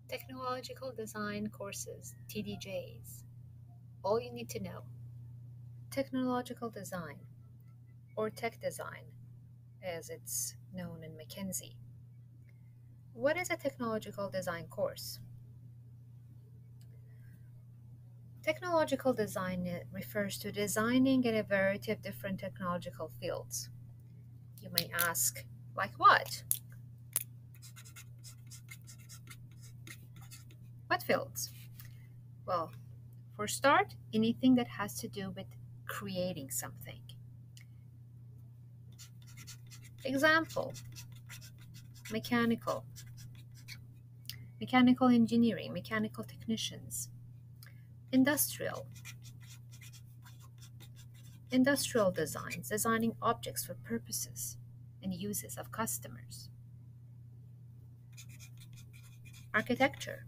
Technological Design Courses, TDJs. All you need to know. Technological Design, or Tech Design, as it's known in McKinsey. What is a technological design course? Technological design refers to designing in a variety of different technological fields. You may ask, like what? What fields? Well, for start, anything that has to do with creating something. Example, mechanical engineering, mechanical technicians. Industrial designs, designing objects for purposes and uses of customers. Architecture,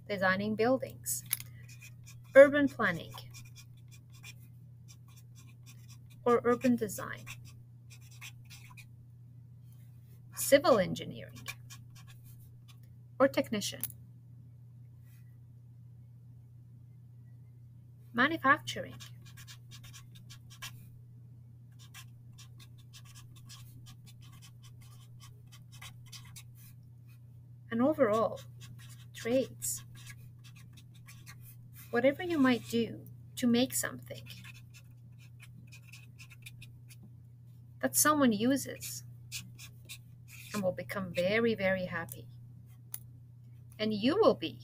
designing buildings. Urban planning or urban design. Civil engineering or technician. Manufacturing. And overall, trades. Whatever you might do to make something that someone uses and will become very, very happy. And you will be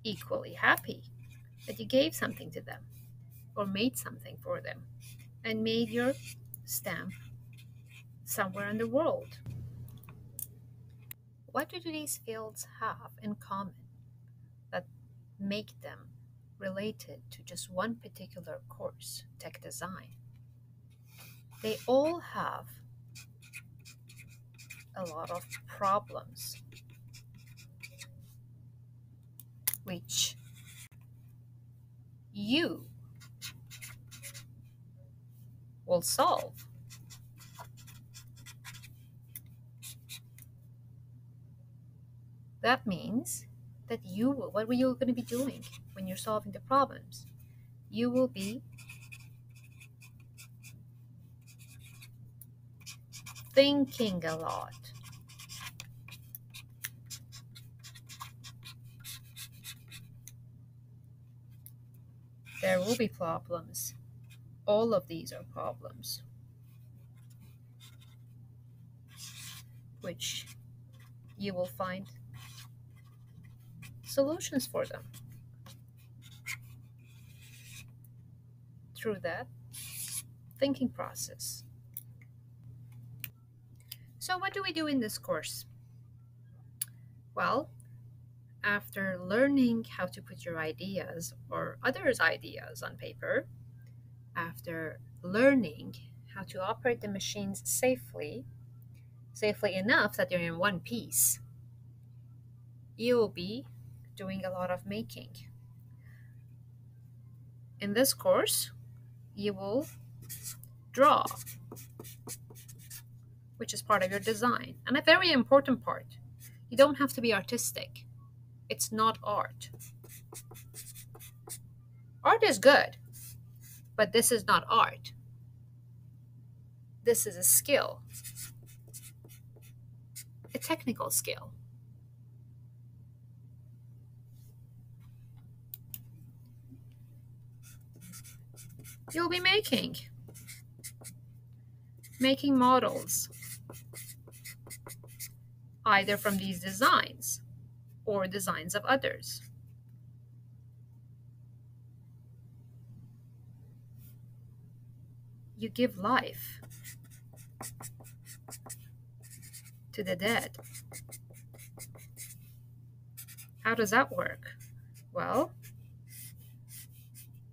equally happy that you gave something to them or made something for them and made your stamp somewhere in the world. What do these fields have in common that make them related to just one particular course, tech design? They all have a lot of problems which you will solve. That means that what are you going to be doing when you're solving the problems? You will be thinking a lot. There will be problems. All of these are problems, which you will find solutions for them through that thinking process. So what do we do in this course? Well, after learning how to put your ideas or others' ideas on paper, after learning how to operate the machines safely enough that you're in one piece, you will be doing a lot of making. In this course, you will draw, which is part of your design, and a very important part. You don't have to be artistic. It's not art. Art is good, but this is not art. This is a skill, a technical skill. You'll be making models, either from these designs or designs of others. You give life to the dead. How does that work? Well,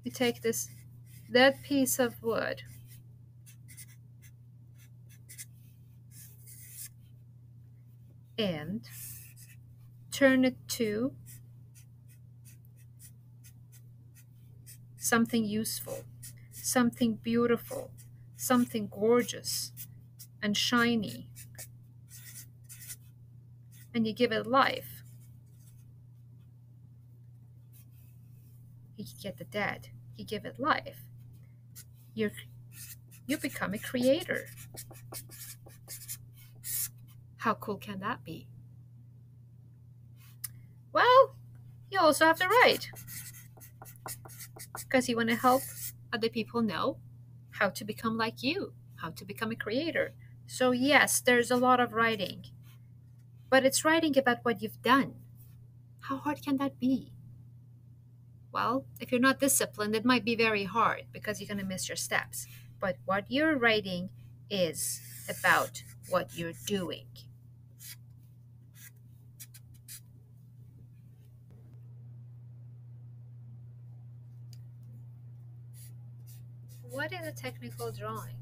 you take this dead piece of wood and turn it to something useful, something beautiful, something gorgeous and shiny and you give it life. You get the dead, you give it life. You become a creator. How cool can that be? Well, you also have to write, because you want to help other people know how to become like you, how to become a creator. So yes, there's a lot of writing, but it's writing about what you've done. How hard can that be? Well, if you're not disciplined, it might be very hard because you're going to miss your steps. But what you're writing is about what you're doing. What is a technical drawing?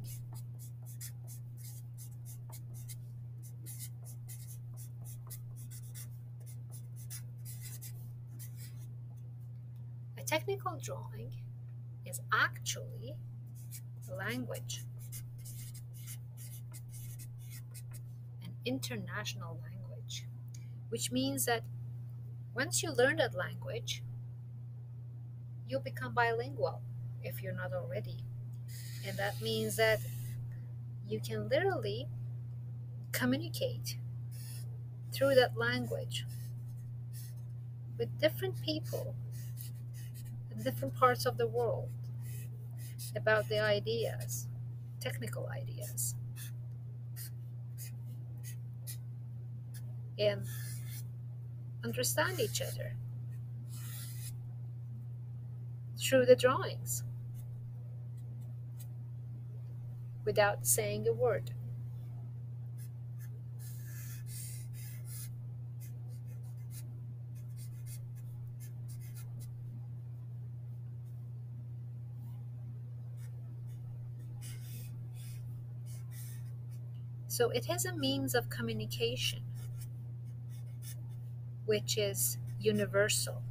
A technical drawing is actually a language, an international language, which means that once you learn that language, you'll become bilingual if you're not already. And that means that you can literally communicate through that language with different people in different parts of the world about the ideas, technical ideas, and understand each other through the drawings without saying a word. So it is a means of communication which is universal,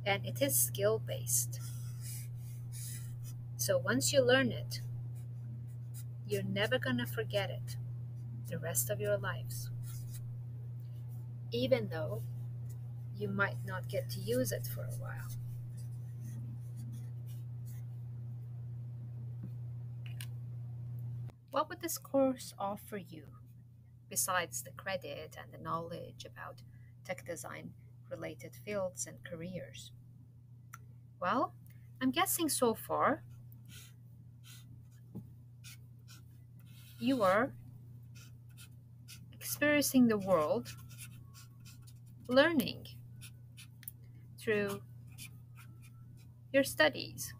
and it is skill based. So once you learn it, you're never going to forget it the rest of your lives, even though you might not get to use it for a while. What would this course offer you besides the credit and the knowledge about tech design related fields and careers? Well, I'm guessing so far you are experiencing the world, learning through your studies.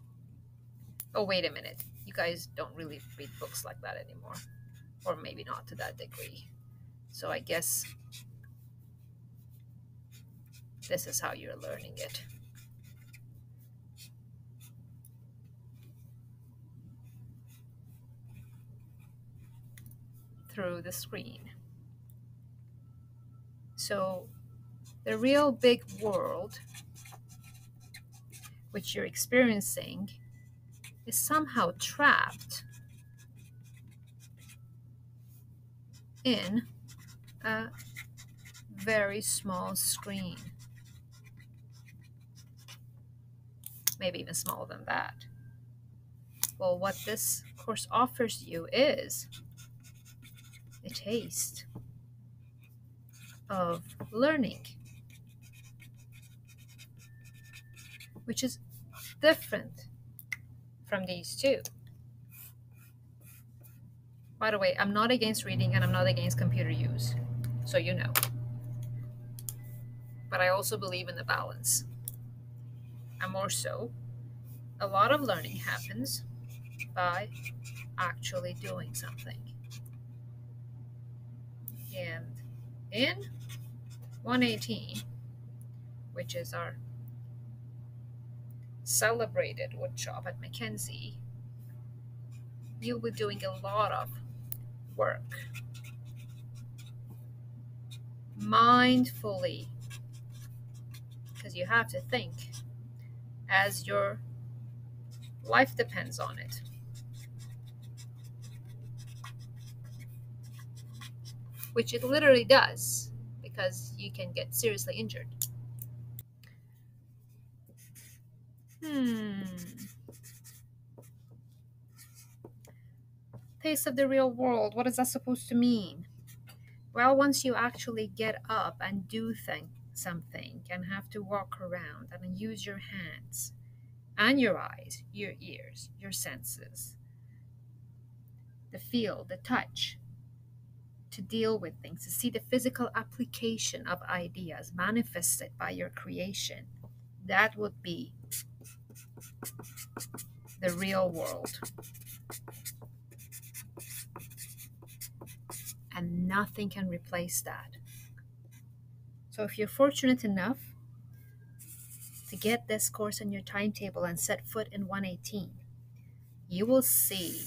Oh, wait a minute. You guys don't really read books like that anymore, or maybe not to that degree. So I guess this is how you're learning it. Through the screen. So the real big world which you're experiencing is somehow trapped in a very small screen. Maybe even smaller than that. Well, what this course offers you is a taste of learning, which is different from these two. By the way, I'm not against reading and I'm not against computer use, so you know. But I also believe in the balance. And more so, a lot of learning happens by actually doing something. And in 118, which is our celebrated woodshop at Mackenzie, you'll be doing a lot of work mindfully, because you have to think as your life depends on it. which it literally does, because you can get seriously injured. Taste of the real world, what is that supposed to mean? Well, once you actually get up and do something and have to walk around and use your hands and your eyes, your ears, your senses, the feel, the touch, to deal with things, to see the physical application of ideas manifested by your creation, that would be the real world. And nothing can replace that. So if you're fortunate enough to get this course on your timetable and set foot in 118, you will see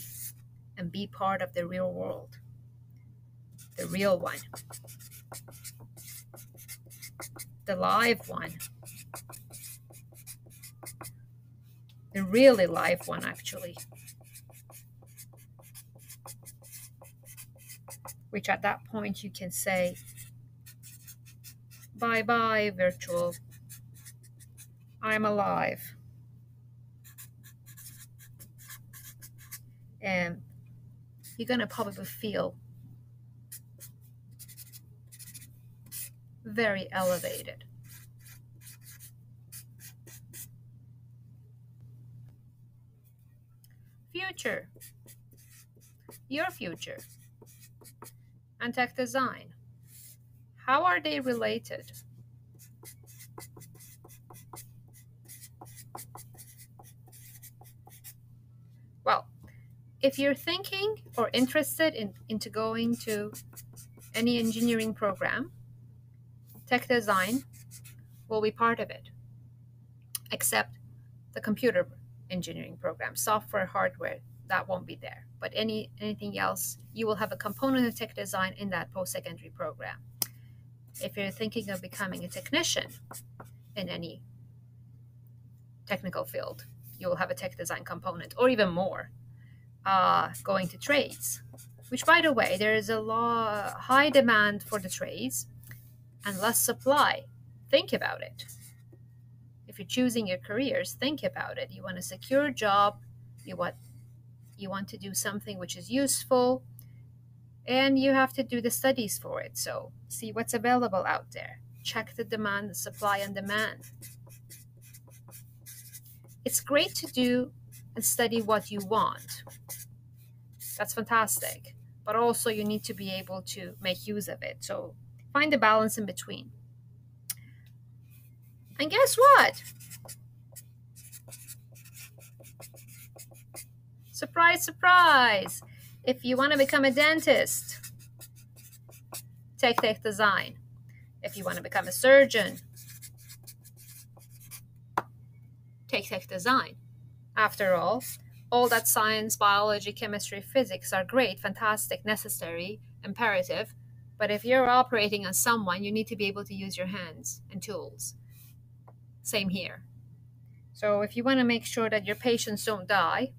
and be part of the real world, the real one, the live one, the really live one, actually, which at that point you can say, bye-bye, virtual, I'm alive. And you're going to probably feel very elevated. Future, your future, and tech design, how are they related? Well, if you're thinking or interested into going to any engineering program, tech design will be part of it, except the computer engineering program, software, hardware, that won't be there. But anything else, you will have a component of tech design in that post-secondary program. If you're thinking of becoming a technician in any technical field, you will have a tech design component, or even more. Going to trades, which, by the way, there is a high demand for the trades and less supply. Think about it. If you're choosing your careers, think about it. You want a secure job, you want to do something which is useful, and you have to do the studies for it. So see what's available out there. Check the demand, the supply and demand. It's great to do and study what you want. That's fantastic. But also you need to be able to make use of it. So find the balance in between. And guess what? Surprise, surprise. If you want to become a dentist, take tech design. If you want to become a surgeon, take tech design. After all that science, biology, chemistry, physics are great, fantastic, necessary, imperative. But if you're operating on someone, you need to be able to use your hands and tools. Same here. So if you want to make sure that your patients don't die,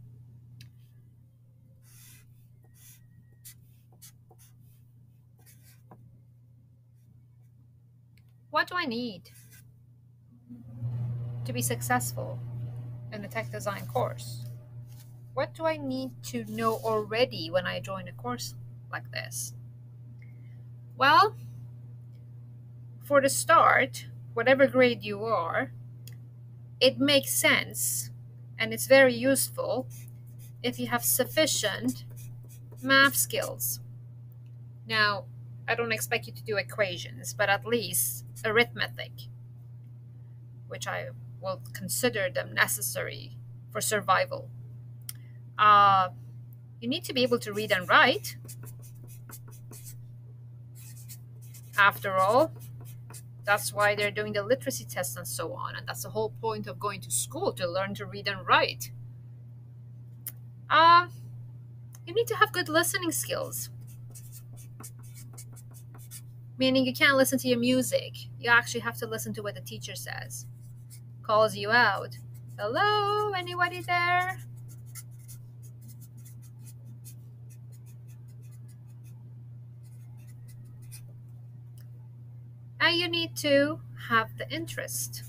what do I need to be successful in the tech design course? What do I need to know already when I join a course like this? Well, for the start, whatever grade you are, it makes sense and it's very useful if you have sufficient math skills. Now, I don't expect you to do equations, but at least arithmetic, which I will consider them necessary for survival. You need to be able to read and write. After all, that's why they're doing the literacy tests and so on, and that's the whole point of going to school, to learn to read and write. You need to have good listening skills, meaning you can't listen to your music. You actually have to listen to what the teacher says. Calls you out. Hello, anybody there? Now you need to have the interest.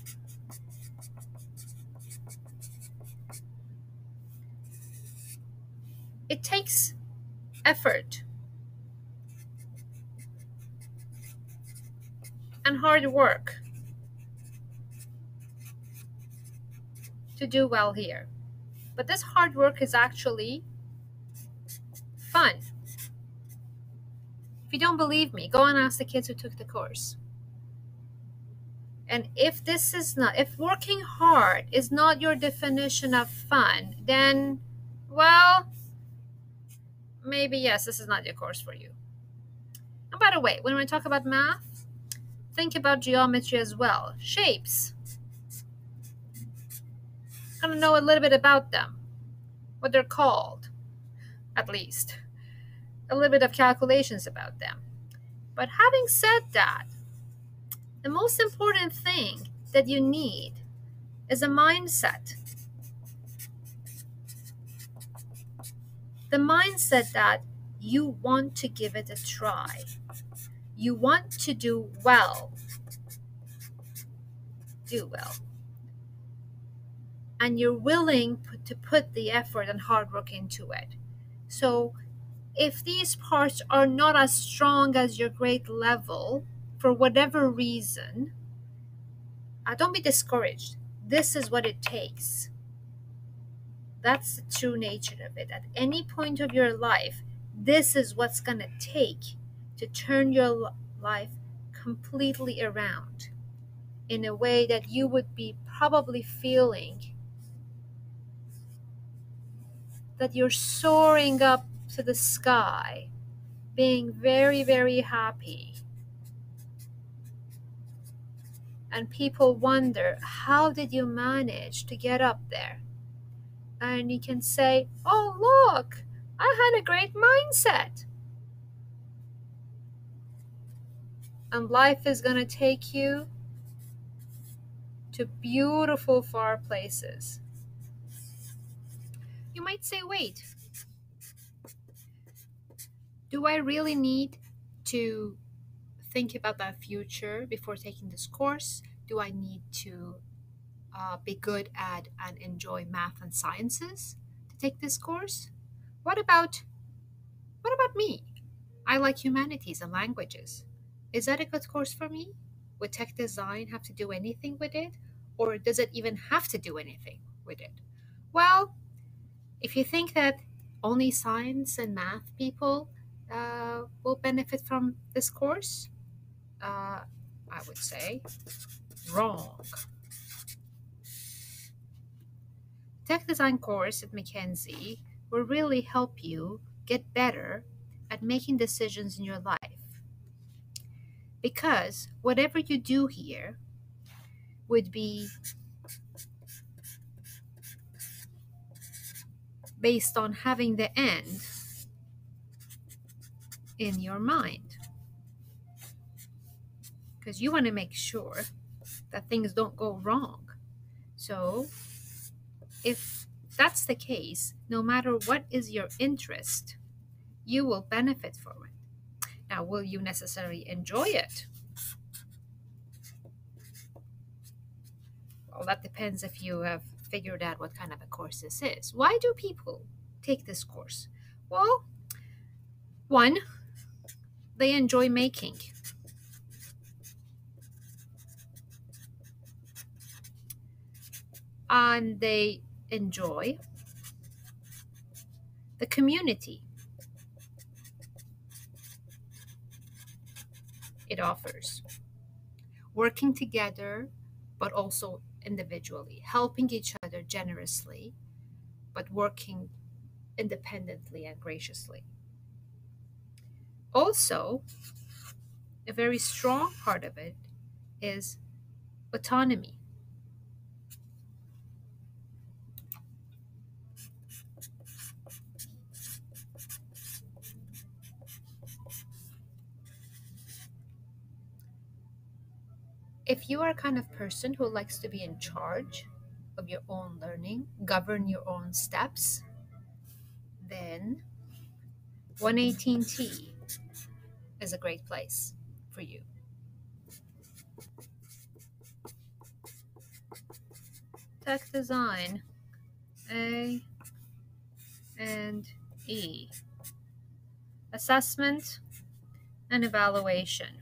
It takes effort and hard work to do well here. But this hard work is actually fun. If you don't believe me, go and ask the kids who took the course. And if working hard is not your definition of fun, then, well, maybe yes, this is not your course for you. And by the way, when we talk about math, think about geometry as well. Shapes. Gonna know a little bit about them, what they're called, at least. A little bit of calculations about them. But having said that, the most important thing that you need is a mindset. The mindset that you want to give it a try. You want to do well. Do well. And you're willing to put the effort and hard work into it. So if these parts are not as strong as your grade level, for whatever reason, don't be discouraged. This is what it takes. That's the true nature of it. At any point of your life, this is what's going to take to turn your life completely around in a way that you would be probably feeling that you're soaring up to the sky, being very, very happy. And people wonder, how did you manage to get up there? And you can say, oh, look, I had a great mindset. And life is going to take you to beautiful, far places. You might say, wait, do I really need to think about that future before taking this course? Do I need to be good at and enjoy math and sciences to take this course? What about me? I like humanities and languages. Is that a good course for me? Would tech design have to do anything with it? Or does it even have to do anything with it? Well, if you think that only science and math people will benefit from this course, I would say wrong. Tech design course at Mackenzie will really help you get better at making decisions in your life. Because whatever you do here would be based on having the end in your mind. Because you want to make sure that things don't go wrong. So if that's the case, no matter what is your interest, you will benefit from it. Now, will you necessarily enjoy it? Well, that depends if you have figured out what kind of a course this is. Why do people take this course? Well, one, they enjoy making. And they enjoy the community it offers. Working together, but also individually, helping each other generously, but working independently and graciously. Also, a very strong part of it is autonomy. If you are a kind of person who likes to be in charge of your own learning, govern your own steps, then 118T is a great place for you. tech design, A and E. Assessment and evaluation.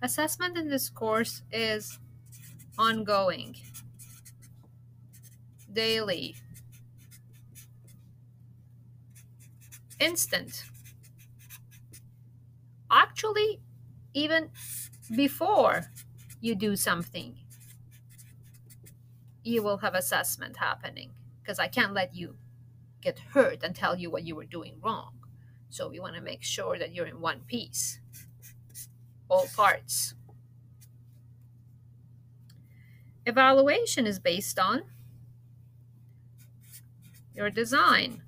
Assessment in this course is ongoing, daily, instant. Actually, even before you do something, you will have assessment happening, because I can't let you get hurt and tell you what you were doing wrong. So we want to make sure that you're in one piece, all parts. Evaluation is based on your design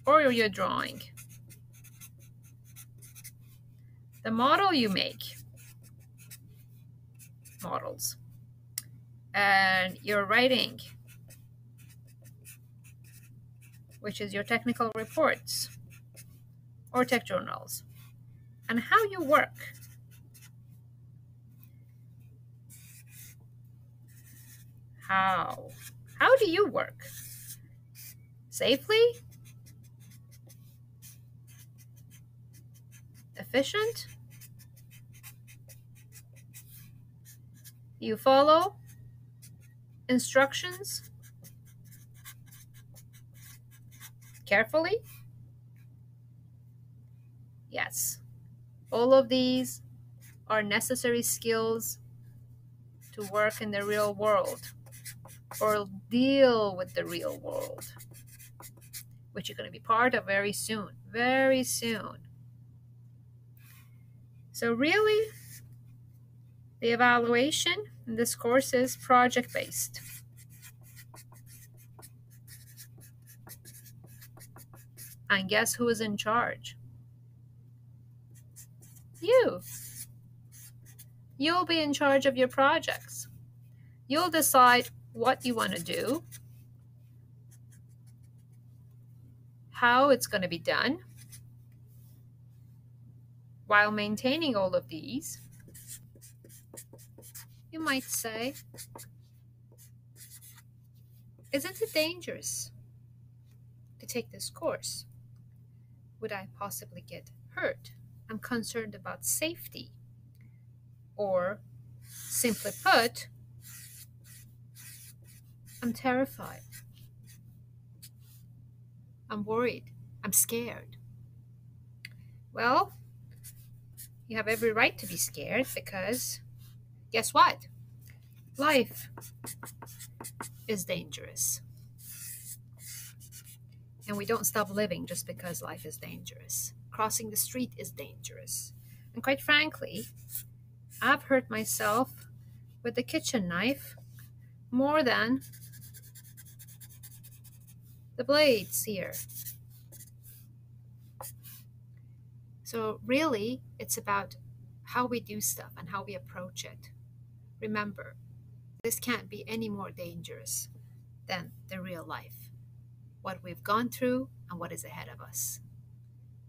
or your drawing, the model you make, models, and your writing, which is your technical reports or tech journals, and how you work. How do you work? Safely? Efficient? You follow instructions carefully? Yes. All of these are necessary skills to work in the real world or deal with the real world, which you're going to be part of very soon. Very soon. So really, the evaluation in this course is project-based. And guess who is in charge? You. You'll be in charge of your projects. You'll decide what you want to do, how it's going to be done, while maintaining all of these. You might say, isn't it dangerous to take this course? Would I possibly get hurt? I'm concerned about safety. Or, simply put, I'm terrified. I'm worried. I'm scared. Well, you have every right to be scared, because guess what? Life is dangerous. And we don't stop living just because life is dangerous. Crossing the street is dangerous. And quite frankly, I've hurt myself with the kitchen knife more than the blades here. So really, it's about how we do stuff and how we approach it. Remember, this can't be any more dangerous than the real life, what we've gone through and what is ahead of us.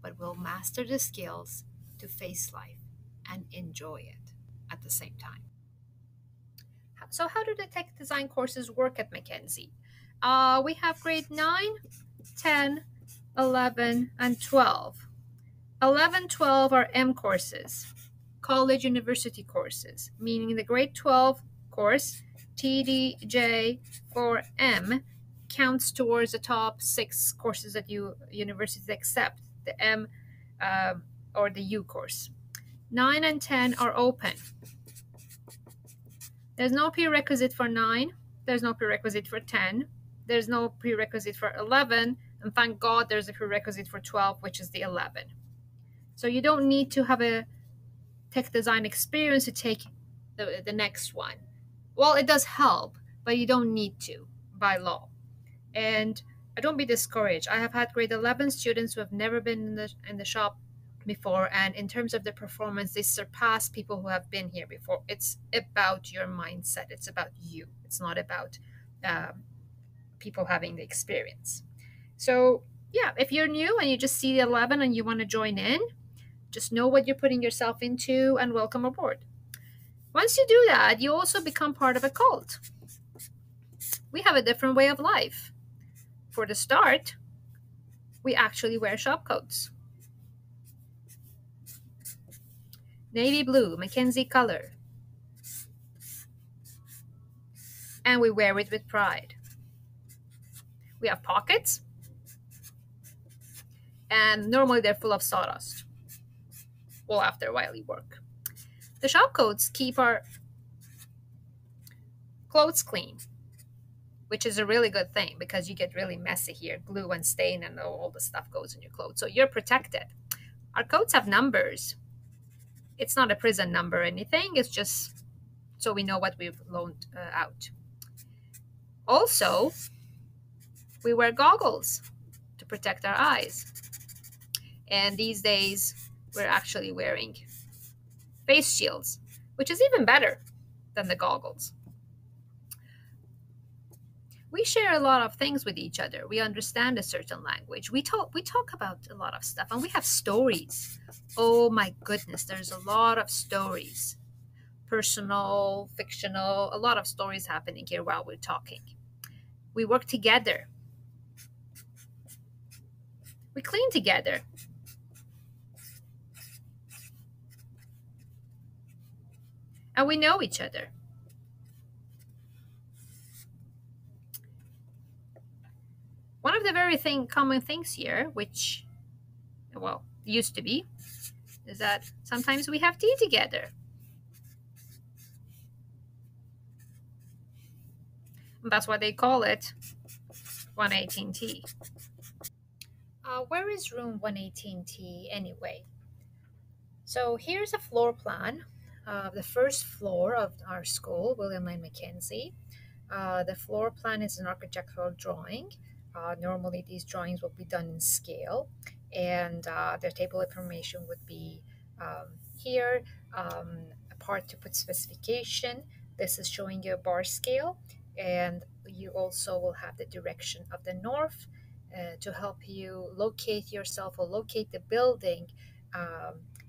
But we'll master the skills to face life and enjoy it at the same time. So how do the tech design courses work at Mackenzie? We have grade 9, 10, 11, and 12. 11, 12 are M courses, college university courses, meaning the grade 12 course, TDJ4M, counts towards the top 6 courses that universities accept, the M or the U course. 9 and 10 are open. There's no prerequisite for 9. There's no prerequisite for 10. There's no prerequisite for 11. And thank God there's a prerequisite for 12, which is the 11. So you don't need to have a tech design experience to take the next one. Well, it does help, but you don't need to by law. And don't be discouraged. I have had grade 11 students who have never been in the shop before, and in terms of their performance, they surpass people who have been here before. It's about your mindset. It's about you. It's not about people having the experience. So yeah, if you're new and you just see the 11 and you want to join in, just know what you're putting yourself into and welcome aboard. Once you do that, you also become part of a cult. We have a different way of life. For the start, we actually wear shop coats. Navy blue, Mackenzie color. And we wear it with pride. We have pockets, and normally they're full of sawdust. Well, after a while you work. The shop coats keep our clothes clean, which is a really good thing because you get really messy here. Glue and stain and all the stuff goes in your clothes. So you're protected. Our coats have numbers. It's not a prison number or anything. It's just so we know what we've loaned out. Also, we wear goggles to protect our eyes. And these days, we're actually wearing face shields, which is even better than the goggles. We share a lot of things with each other. We understand a certain language. We talk about a lot of stuff, and we have stories. Oh my goodness, there's a lot of stories. Personal, fictional, a lot of stories happening here while we're talking. We work together. We clean together. And we know each other. One of the very common things here, which, well, used to be, is that sometimes we have tea together. And that's why they call it 118T. Where is room 118T anyway? So here's a floor plan of the first floor of our school, William and Mackenzie. The floor plan is an architectural drawing. Normally, these drawings will be done in scale, and the table information would be here. A part to put specification. This is showing you a bar scale, and you also will have the direction of the north to help you locate yourself or locate the building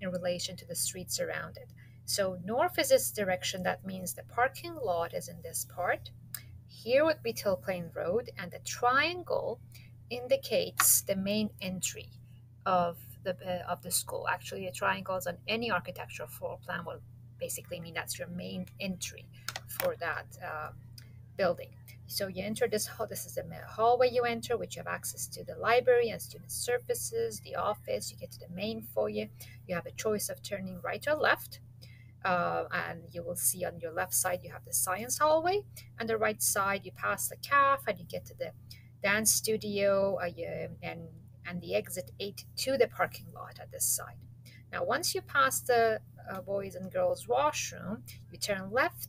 in relation to the streets around it. So north is this direction. That means the parking lot is in this part. Here would be Till Plain Road, and the triangle indicates the main entry of the school. Actually, a triangle is on any architectural floor plan will basically mean that's your main entry for that building. So you enter this hall. This is the hallway you enter, which you have access to the library and student services, the office. You get to the main foyer. You have a choice of turning right or left. And you will see on your left side you have the science hallway, and the right side you pass the caf and you get to the dance studio and the exit 8 to the parking lot at this side. Now once you pass the boys and girls washroom, you turn left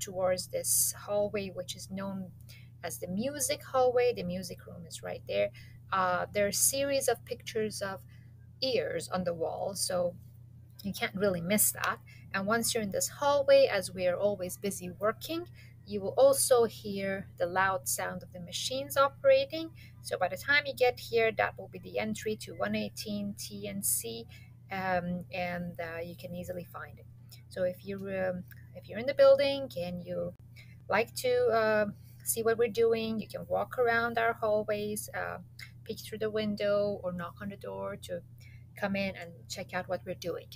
towards this hallway, which is known as the music hallway. The music room is right there. There are a series of pictures of ears on the wall, so you can't really miss that. And once you're in this hallway, as we are always busy working, you will also hear the loud sound of the machines operating. So by the time you get here, that will be the entry to 118 TNC, and you can easily find it. So if you're in the building and you like to see what we're doing, you can walk around our hallways, peek through the window, or knock on the door to come in and check out what we're doing.